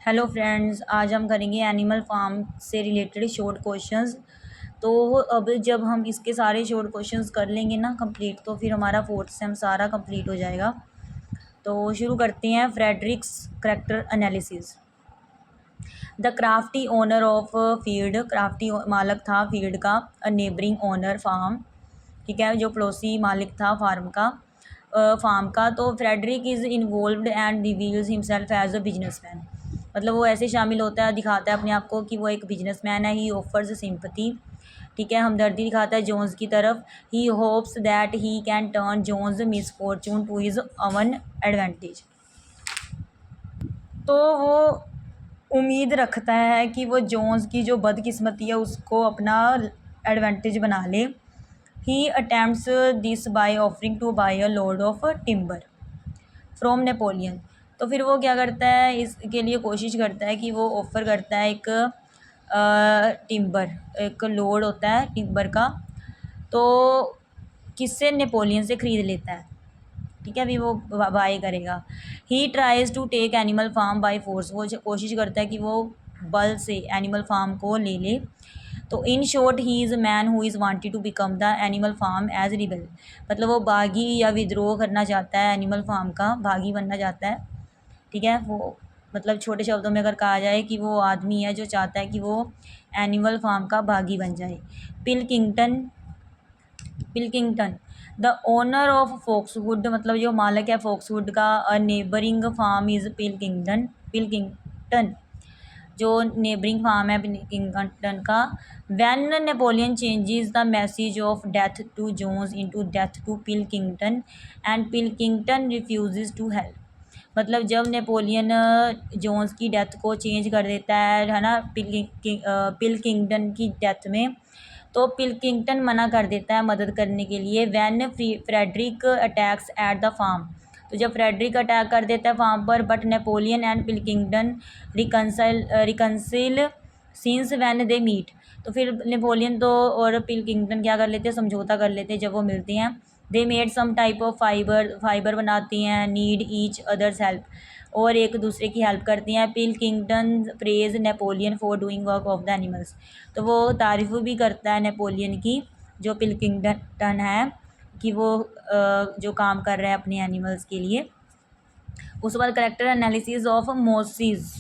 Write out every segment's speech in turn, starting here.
Hello friends, आज हम करेंगे एनिमल फार्म से रिलेटेड शॉर्ट क्वेश्चंस। तो अब जब हम इसके सारे शॉर्ट क्वेश्चंस कर लेंगे ना कंप्लीट, तो फिर हमारा फोर्थ सेम सारा कंप्लीट हो जाएगा। तो शुरू करते हैं। Fredericks character analysis. The crafty owner of field, crafty मालिक था फील्ड का। अ नेबरिंग ओनर फार्म, ठीक है, जो पड़ोसी मालिक था फार्म का। तो Frederick is involved and reveals himself as a businessman. मतलब वो ऐसे शामिल होता है, दिखाता है अपने आप को कि वो एक बिजनेसमैन है। ही ऑफर्स सिंपथी, ठीक है, हमदर्दी दिखाता है जोन्स की तरफ। He hopes that he can turn Jones misfortune to his own advantage. तो वो उम्मीद रखता है कि वो जोन्स की जो बदकिस्मती है उसको अपना एडवांटेज बना ले। He attempts this by offering to buy a load of timber from Napoleon. तो फिर वो क्या करता है, इसके लिए कोशिश करता है कि वो ऑफ़र करता है एक टिम्बर, एक लोड होता है टिम्बर का। तो किससे? नेपोलियन से ख़रीद लेता है, ठीक है, अभी वो बाय करेगा। He tries to take animal farm by force. वो कोशिश करता है कि वो बल से एनिमल फार्म को ले ले। तो in short he is a man who is wanted to become the Animal Farm as rebel. मतलब वो बागी या विद्रोह करना चाहता है, एनिमल फार्म का भागी बनना चाहता है, ठीक है। वो मतलब छोटे शब्दों में अगर कहा जाए कि वो आदमी है जो चाहता है कि वो एनिमल फार्म का भागी बन जाए। Pilkington, Pilkington the owner of Foxwood, मतलब जो मालिक है फोक्सवुड का। A neighboring farm is Pilkington, Pilkington जो नेबरिंग फार्म है पिलकिंगटन का। When Napoleon changes the message of death to Jones into death to Pilkington and Pilkington refuses to help. मतलब जब नेपोलियन जोन्स की डेथ को change कर देता है ना, पिलकिंगटन की डेथ में, तो पिलकिंगटन मना कर देता है मदद करने के लिए। When Frederick attacks at the farm, तो जब फ्रेडरिक अटैक कर देता है फार्म पर, but Napoleon and Pilkington reconcile since when they meet. तो फिर नेपोलियन तो और पिलकिंगटन क्या कर लेते हैं, समझौता कर लेते हैं जब वो मिलते हैं। They made some type of fibre बनाती हैं। नीड ईच अदर्स हेल्प, और एक दूसरे की हेल्प करती हैं। Pilkington praise Napoleon for doing work of the animals. तो वो तारीफ़ भी करता है नेपोलियन की, जो पिलकिंगटन है, कि वो जो काम कर रहा है अपने एनिमल्स के लिए। उसके बाद करेक्टर एनालिसिस ऑफ मोसिस।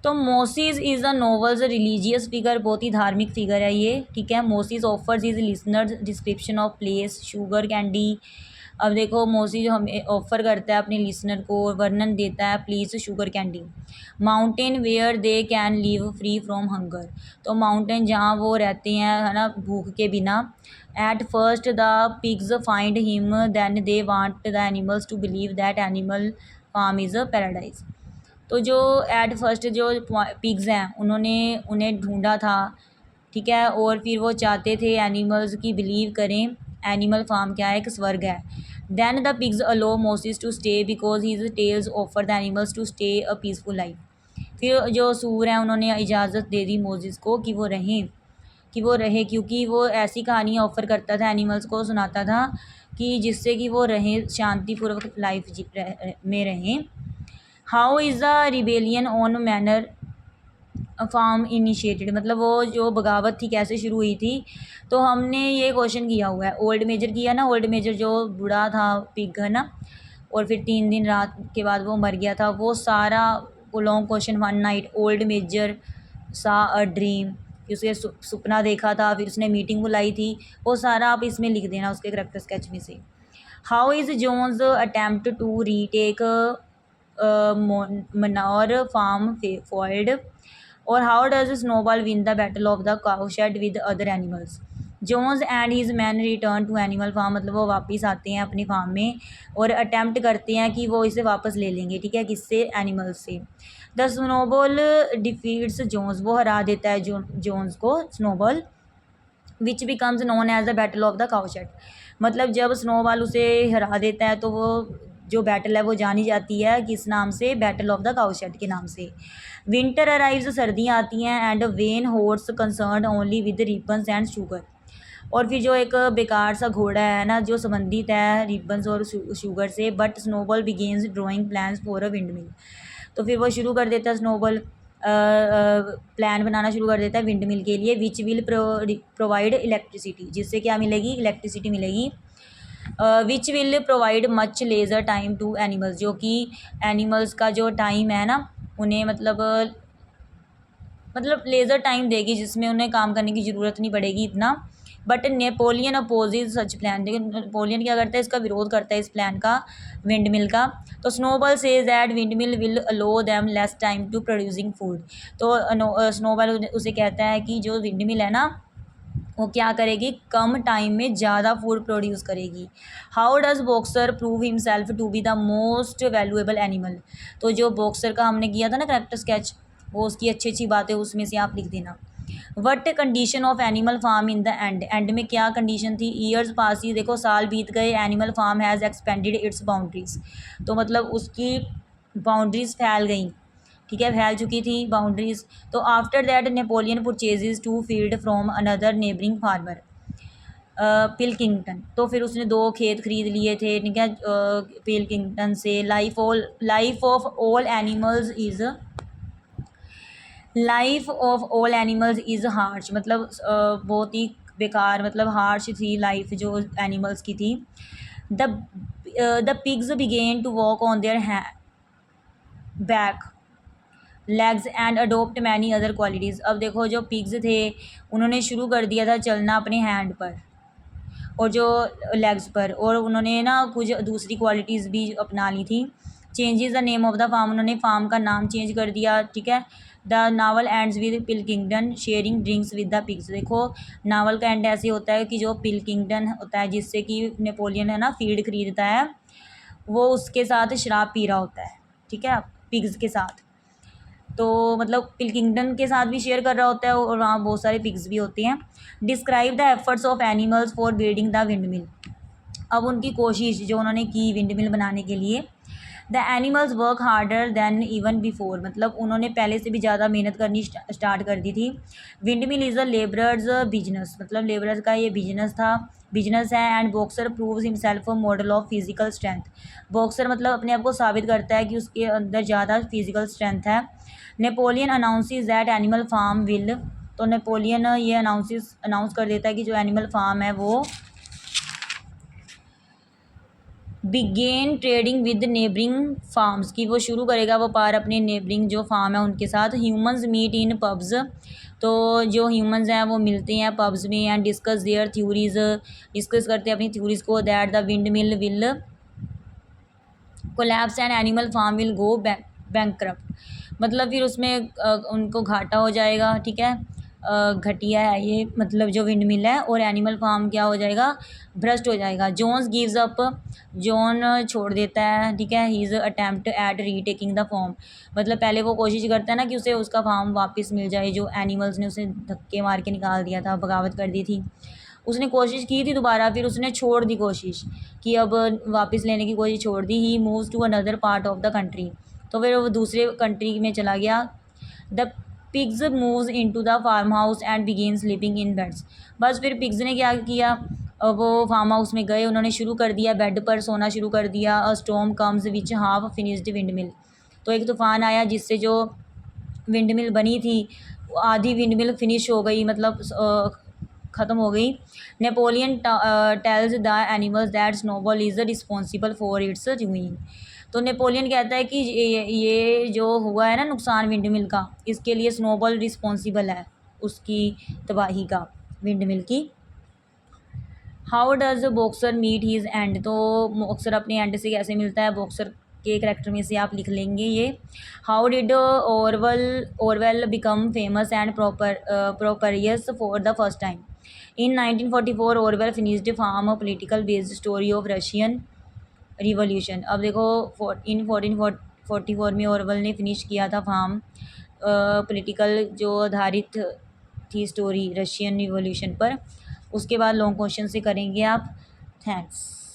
तो Moses is a novel's religious figure, बहुत ही धार्मिक फिगर है ये, ठीक है। Moses offers his listener description of place sugar candy. अब देखो मोसिस हमें ऑफ़र करता है अपने लिसनर को, वर्णन देता है please sugar candy. Mountain where they can live free from hunger, तो माउंटेन जहाँ वो रहते हैं, है ना, भूख के बिना। At first the pigs find him then they want the animals to believe that Animal Farm is a paradise. तो जो एट फर्स्ट जो पिग्स हैं उन्होंने उन्हें ढूंढा था, ठीक है, और फिर वो चाहते थे एनिमल्स की बिलीव करें एनिमल फार्म क्या है, एक स्वर्ग है। Then the pigs allow Moses to stay because his tells offer the animals to stay a peaceful life. फिर जो सूर हैं उन्होंने इजाज़त दे दी मोसिस को कि वो रहे, क्योंकि वो ऐसी कहानियाँ ऑफ़र करता था, एनिमल्स को सुनाता था कि जिससे कि वो रहें शांतिपूर्वक लाइफ में रहें। How is the rebellion on Manor Farm initiated, मतलब वो जो बगावत थी कैसे शुरू हुई थी। तो हमने ये क्वेश्चन किया हुआ है, ओल्ड मेजर किया ना, ओल्ड मेजर जो बूढ़ा था पिग, है ना, और फिर 3 दिन रात के बाद वो मर गया था। वो सारा वो long question, one night Old Major saw a dream, कि उसके सपना देखा था, फिर उसने मीटिंग बुलाई थी, वो सारा आप इसमें लिख देना उसके करेक्टर स्केच में से। How is Jones attempt to retake Manor Farm foiled, और how does Snowball win the battle of the cowshed with other animals. Jones and his man return to animal farm, मतलब वो वापस आते हैं अपनी farm में और अटैम्प्ट करते हैं कि वो इसे वापस ले लेंगे, ठीक है, किससे, एनिमल्स से। द स्नोबॉल डिफीट्स जोन्स, वो हरा देता है जोन्स को, Snowball, which becomes known as the battle of the Cowshed. मतलब जब स्नोबॉल उसे हरा देता है तो वो जो बैटल है वो जानी जाती है किस नाम से, बैटल ऑफ द काउशेड के नाम से। विंटर अराइव्स, सर्दियाँ आती हैं। And when horse concern only with ribbons and sugar, और फिर जो एक बेकार सा घोड़ा है ना जो संबंधित है रिबन्स और शुगर से, but snowball begins drawing plans for a wind mill. तो फिर वो शुरू कर देता है स्नोबॉल प्लान बनाना शुरू कर देता है विंड मिल के लिए, विच विल प्रोवाइड इलेक्ट्रिसिटी, जिससे क्या मिलेगी, इलेक्ट्रिसिटी मिलेगी। Which will provide much leisure time to animals, जो कि एनिमल्स का जो टाइम है ना उन्हें मतलब लेज़र टाइम देगी, जिसमें उन्हें काम करने की ज़रूरत नहीं पड़ेगी इतना। But Napoleon opposes such plan, लेकिन नेपोलियन क्या करता है, इसका विरोध करता है इस प्लान का, विंड मिल का। तो Snowball says that windmill will allow them less time to producing food. तो स्नोबॉल उसे कहता है कि जो विंड मिल है ना वो क्या करेगी, कम टाइम में ज़्यादा फूड प्रोड्यूस करेगी। How does Boxer prove himself to be the most valuable animal. तो जो बॉक्सर का हमने किया था ना करेक्टर स्केच, वो उसकी अच्छी अच्छी बातें उसमें से आप लिख देना। What condition of Animal Farm in the end में क्या कंडीशन थी, ईयर्स पास ही, देखो साल बीत गए, Animal Farm has expanded its boundaries, तो मतलब उसकी बाउंड्रीज फैल गई, ठीक है, फैल चुकी थी बाउंड्रीज। तो after that Napoleon purchases two field from another neighboring farmer Pilkington, तो फिर उसने 2 खेत खरीद लिए थे, ठीक है, पिलकिंगटन से। Life of all animals is harsh, मतलब बहुत ही बेकार, मतलब हार्श थी लाइफ जो एनिमल्स की थी। The pigs begin to walk on their back legs and adopt many other qualities. अब देखो जो पिग्स थे उन्होंने शुरू कर दिया था चलना अपने हैंड पर और जो लेग्स पर, और उन्होंने ना कुछ दूसरी क्वालिटीज़ भी अपना ली थी। Changes the name of the farm, उन्होंने फार्म का नाम चेंज कर दिया, ठीक है। The novel ends with Pilkington sharing drinks with the pigs. देखो नावल का एंड ऐसे होता है कि जो पिलकिंगटन होता है जिससे कि नेपोलियन है ना फील्ड खरीदता है, वो उसके साथ शराब पी रहा होता है, ठीक है, पिग्स के साथ। तो मतलब पिलकिंगटन के साथ भी शेयर कर रहा होता है और वहाँ बहुत सारे पिग्स भी होते हैं। Describe the efforts of animals for building the wind mill. अब उनकी कोशिश जो उन्होंने की विंड मिल बनाने के लिए। The animals work harder then even before, मतलब उन्होंने पहले से भी ज़्यादा मेहनत करनी स्टार्ट कर दी थी। Wind mill is a labourers business, मतलब लेबरर्स का ये बिजनेस है। And boxer proves himself a model of physical strength. Boxer मतलब अपने आप को साबित करता है कि उसके अंदर ज़्यादा फिजिकल स्ट्रेंथ है। Napoleon announces that Animal Farm will, तो नेपोलियन ये अनाउंस कर देता है कि जो एनिमल फार्म है वो begin trading with neighbouring farms, की वो शुरू करेगा व्यापार अपने नेबरिंग जो फार्म है उनके साथ। ह्यूमंस मीट इन पब्स, तो जो ह्यूमंस हैं वो मिलते हैं पब्स में। And discuss their theories, discuss करते हैं अपनी थ्योरीज को। That the windmill will collapse and Animal Farm will go bankrupt, मतलब फिर उसमें उनको घाटा हो जाएगा, ठीक है, घटिया है ये, मतलब जो विंड मिल है, और एनिमल फार्म क्या हो जाएगा, भ्रष्ट हो जाएगा। जोन्स गिव्स अप, जॉन छोड़ देता है, ठीक है। He is attempt at retaking the farm, मतलब पहले वो कोशिश करता है ना कि उसे उसका फार्म वापस मिल जाए, जो एनिमल्स ने उसे धक्के मार के निकाल दिया था, बगावत कर दी थी। उसने कोशिश की थी दोबारा, फिर उसने छोड़ दी कोशिश कि अब वापस लेने की कोशिश छोड़ दी। He moves to another part of the country, तो फिर वो दूसरे कंट्री में चला गया। The pigs moves into the farm house and began sleeping in beds, बस फिर पिग्स ने क्या किया, वो फार्म हाउस में गए, उन्होंने शुरू कर दिया बेड पर सोना शुरू कर दिया। अ स्टॉर्म कम्स विच हाफ फिनिश्ड विंड मिल, तो एक तूफान आया जिससे जो विंड मिल बनी थी आधी विंड मिल फिनिश हो गई, मतलब ख़त्म हो गई। Napoleon tells the animals that snowball is responsible for its रूइन, तो नेपोलियन कहता है कि ये जो हुआ है ना नुकसान विंड मिल का, इसके लिए स्नोबॉल रिस्पॉन्सिबल है उसकी तबाही का, विंड मिल की। How does Boxer meet his end, तो बॉक्सर अपने एंड से कैसे मिलता है, बॉक्सर के करैक्टर में से आप लिख लेंगे ये। How did Orwell become famous and prosperous for the first time. In 1944 Orwell finished farm political based story of Russian revolution. अब देखो इन 1444 में ओरवेल ने फिनिश किया था फार्म पॉलिटिकल जो आधारित थी स्टोरी रशियन रिवॉल्यूशन पर। उसके बाद लॉन्ग क्वेश्चन से करेंगे आप। थैंक्स।